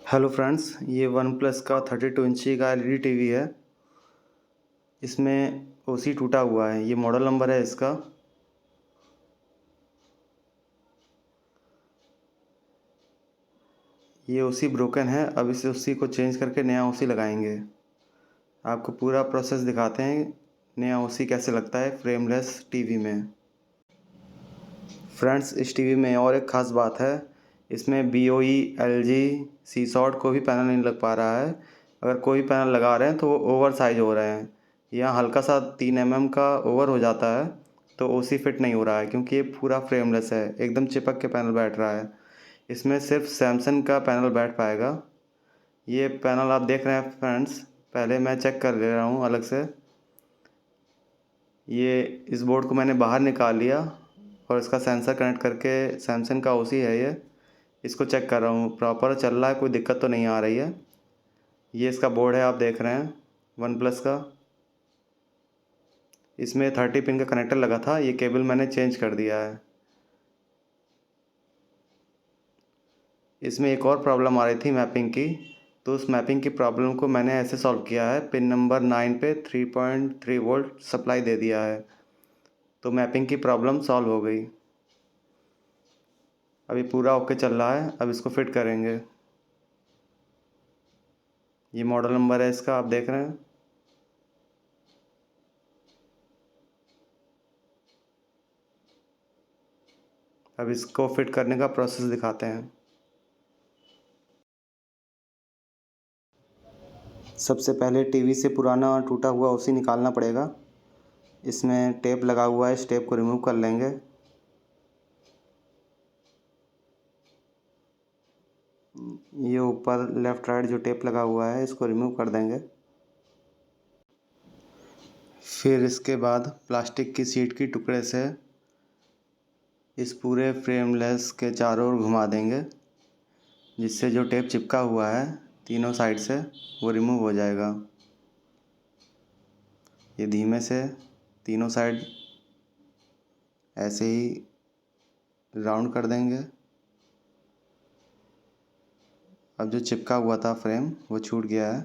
Hello friends, ये one plus का 32 इंची का एलईडी टीवी है। इसमें ओसी टूटा हुआ है। ये मॉडल नंबर है इसका। ये ओसी ब्रोकन है। अब इस ओसी को चेंज करके नया ओसी लगाएंगे। आपको पूरा प्रोसेस दिखाते हैं नया ओसी कैसे लगता है फ्रेमलेस टीवी में। फ्रेंड्स, इस टीवी में और एक ख़ास बात है, इसमें BOE, LG, सीसॉट को भी पैनल नहीं लग पा रहा है। अगर कोई पैनल लगा रहे हैं तो वो ओवर साइज हो रहे हैं। यहाँ हल्का सा 3 mm का ओवर हो जाता है तो ओसी फिट नहीं हो रहा है, क्योंकि ये पूरा फ्रेमलेस है, एकदम चिपक के पैनल बैठ रहा है। इसमें सिर्फ सैमसंग का पैनल बैठ पाएगा। ये पैनल आप देख रहे हैं फ्रेंड्स, पहले मैं चेक कर ले रहा हूँ अलग से। ये इस बोर्ड को मैंने बाहर निकाल लिया और इसका सेंसर कनेक्ट करके, सैमसंग का ओसी है ये, इसको चेक कर रहा हूँ प्रॉपर चल रहा है, कोई दिक्कत तो नहीं आ रही है। ये इसका बोर्ड है, आप देख रहे हैं वन प्लस का। इसमें 30 पिन का कनेक्टर लगा था, ये केबल मैंने चेंज कर दिया है। इसमें एक और प्रॉब्लम आ रही थी मैपिंग की, तो उस मैपिंग की प्रॉब्लम को मैंने ऐसे सॉल्व किया है। पिन नंबर 9 पे 3.3 वोल्ट सप्लाई दे दिया है, तो मैपिंग की प्रॉब्लम सॉल्व हो गई। अभी पूरा ओके चल रहा है। अब इसको फिट करेंगे। ये मॉडल नंबर है इसका, आप देख रहे हैं। अब इसको फिट करने का प्रोसेस दिखाते हैं। सबसे पहले टीवी से पुराना और टूटा हुआ ओसी निकालना पड़ेगा। इसमें टेप लगा हुआ है, इस टेप को रिमूव कर लेंगे। ये ऊपर लेफ़्ट राइट जो टेप लगा हुआ है इसको रिमूव कर देंगे। फिर इसके बाद प्लास्टिक की शीट की टुकड़े से इस पूरे फ्रेमलेस के चारों ओर घुमा देंगे, जिससे जो टेप चिपका हुआ है तीनों साइड से वो रिमूव हो जाएगा। ये धीमे से तीनों साइड ऐसे ही राउंड कर देंगे। अब जो चिपका हुआ था फ्रेम वो छूट गया है।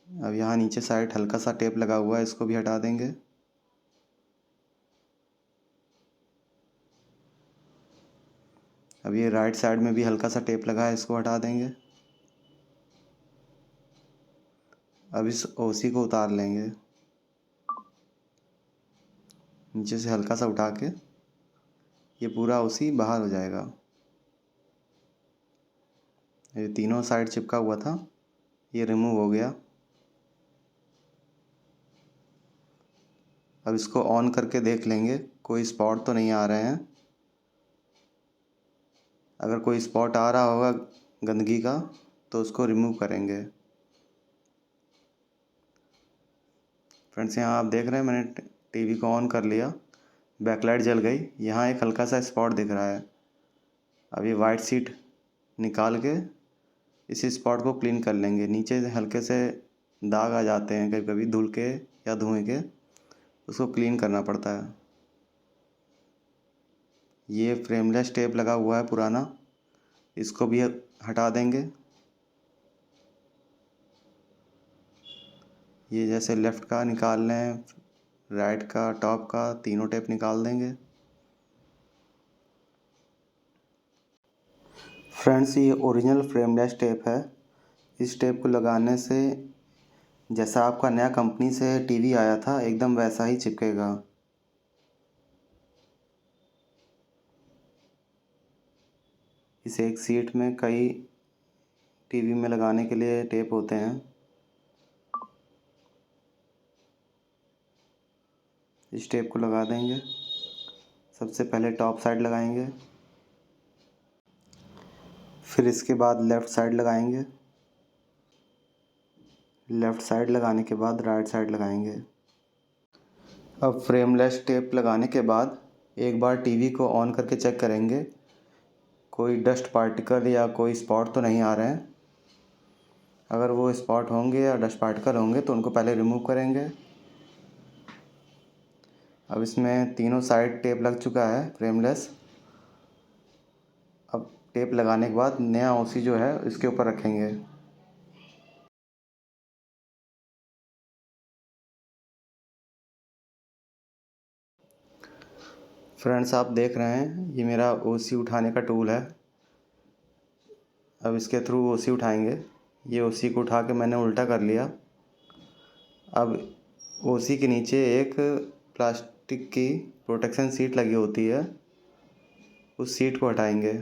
अब यहाँ नीचे साइड हल्का सा टेप लगा हुआ है, इसको भी हटा देंगे। अब ये राइट साइड में भी हल्का सा टेप लगा है, इसको हटा देंगे। अब इस ओसी को उतार लेंगे, नीचे से हल्का सा उठा के ये पूरा ओसी बाहर हो जाएगा। ये तीनों साइड चिपका हुआ था, ये रिमूव हो गया। अब इसको ऑन करके देख लेंगे कोई स्पॉट तो नहीं आ रहे हैं। अगर कोई स्पॉट आ रहा होगा गंदगी का तो उसको रिमूव करेंगे। फ्रेंड्स, यहाँ आप देख रहे हैं मैंने टीवी को ऑन कर लिया, बैकलाइट जल गई। यहाँ एक हल्का सा स्पॉट दिख रहा है। अब ये वाइट शीट निकाल के इस स्पॉट को क्लीन कर लेंगे। नीचे से हल्के से दाग आ जाते हैं कभी कभी धूल के या धुएं के, उसको क्लीन करना पड़ता है। ये फ्रेमलेस टेप लगा हुआ है पुराना, इसको भी हटा देंगे। ये जैसे लेफ़्ट का निकाल लें, राइट का, टॉप का, तीनों टेप निकाल देंगे। फ्रेंड्स, ये ओरिजिनल फ्रेमलेस टेप है। इस टेप को लगाने से जैसा आपका नया कंपनी से टीवी आया था एकदम वैसा ही चिपकेगा। इस एक सीट में कई टीवी में लगाने के लिए टेप होते हैं। इस टेप को लगा देंगे। सबसे पहले टॉप साइड लगाएंगे, फिर इसके बाद लेफ़्ट साइड लगाएंगे। लेफ़्ट साइड लगाने के बाद राइट साइड लगाएंगे। अब फ्रेमलेस टेप लगाने के बाद एक बार टीवी को ऑन करके चेक करेंगे कोई डस्ट पार्टिकल या कोई स्पॉट तो नहीं आ रहे हैं। अगर वो स्पॉट होंगे या डस्ट पार्टिकल होंगे तो उनको पहले रिमूव करेंगे। अब इसमें तीनों साइड टेप लग चुका है फ्रेमलेस। अब टेप लगाने के बाद नया ओसी जो है इसके ऊपर रखेंगे। फ्रेंड्स, आप देख रहे हैं ये मेरा ओसी उठाने का टूल है। अब इसके थ्रू ओसी उठाएंगे। ये ओसी को उठा के मैंने उल्टा कर लिया। अब ओसी के नीचे एक प्लास्टिक की प्रोटेक्शन सीट लगी होती है, उस सीट को हटाएंगे।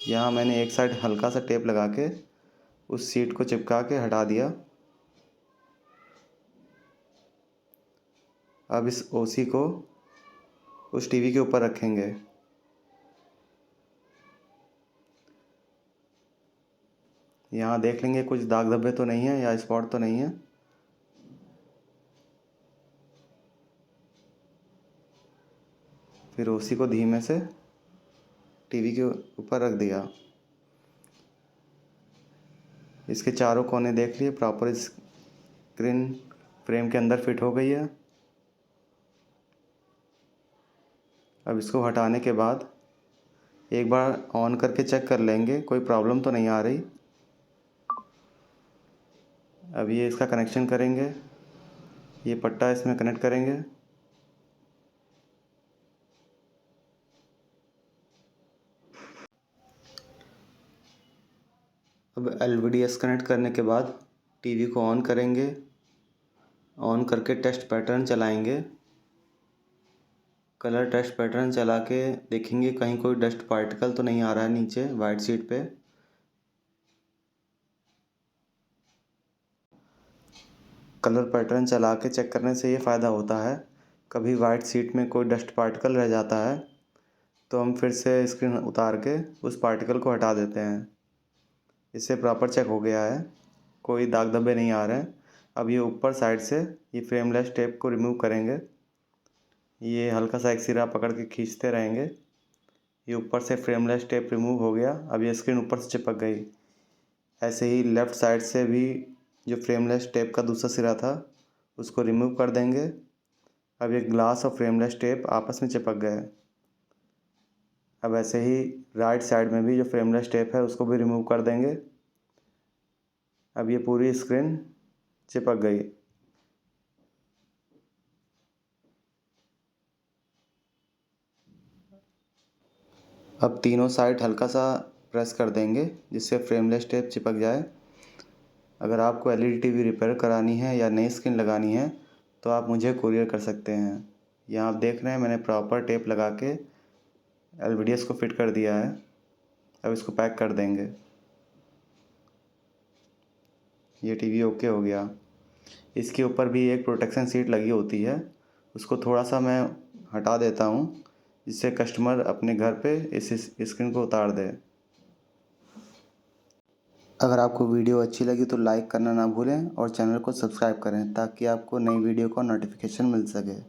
यहाँ मैंने एक साइड हल्का सा टेप लगा के उस सीट को चिपका के हटा दिया। अब इस ओसी को उस टीवी के ऊपर रखेंगे। यहाँ देख लेंगे कुछ दाग धब्बे तो नहीं है या स्पॉट तो नहीं है। फिर ओसी को धीमे से टीवी के ऊपर रख दिया। इसके चारों कोने देख लिए, प्रॉपर स्क्रीन फ्रेम के अंदर फिट हो गई है। अब इसको हटाने के बाद एक बार ऑन करके चेक कर लेंगे कोई प्रॉब्लम तो नहीं आ रही। अब ये इसका कनेक्शन करेंगे, ये पट्टा इसमें कनेक्ट करेंगे। अब LVDS कनेक्ट करने के बाद टीवी को ऑन करेंगे। ऑन करके टेस्ट पैटर्न चलाएंगे। कलर टेस्ट पैटर्न चला के देखेंगे कहीं कोई डस्ट पार्टिकल तो नहीं आ रहा है नीचे वाइट शीट पे। कलर पैटर्न चला के चेक करने से ये फ़ायदा होता है, कभी वाइट शीट में कोई डस्ट पार्टिकल रह जाता है तो हम फिर से स्क्रीन उतार के उस पार्टिकल को हटा देते हैं। इससे प्रॉपर चेक हो गया है, कोई दाग धब्बे नहीं आ रहे हैं। अब ये ऊपर साइड से ये फ्रेमलेस टेप को रिमूव करेंगे। ये हल्का सा एक सिरा पकड़ के खींचते रहेंगे। ये ऊपर से फ्रेमलेस टेप रिमूव हो गया। अब ये स्क्रीन ऊपर से चिपक गई। ऐसे ही लेफ़्ट साइड से भी जो फ्रेमलेस टेप का दूसरा सिरा था उसको रिमूव कर देंगे। अब ये ग्लास और फ्रेमलेस टेप आपस में चिपक गए। अब ऐसे ही राइट साइड में भी जो फ्रेमलेस टेप है उसको भी रिमूव कर देंगे। अब ये पूरी स्क्रीन चिपक गई। अब तीनों साइड हल्का सा प्रेस कर देंगे जिससे फ्रेमलेस टेप चिपक जाए। अगर आपको LED टीवी रिपेयर करानी है या नई स्क्रीन लगानी है तो आप मुझे कुरियर कर सकते हैं। यहाँ आप देख रहे हैं मैंने प्रॉपर टेप लगा के LVDS को फिट कर दिया है। अब इसको पैक कर देंगे। ये टीवी ओके हो गया। इसके ऊपर भी एक प्रोटेक्शन सीट लगी होती है, उसको थोड़ा सा मैं हटा देता हूँ जिससे कस्टमर अपने घर पे इस स्क्रीन को उतार दे। अगर आपको वीडियो अच्छी लगी तो लाइक करना ना भूलें और चैनल को सब्सक्राइब करें ताकि आपको नई वीडियो का नोटिफिकेशन मिल सके।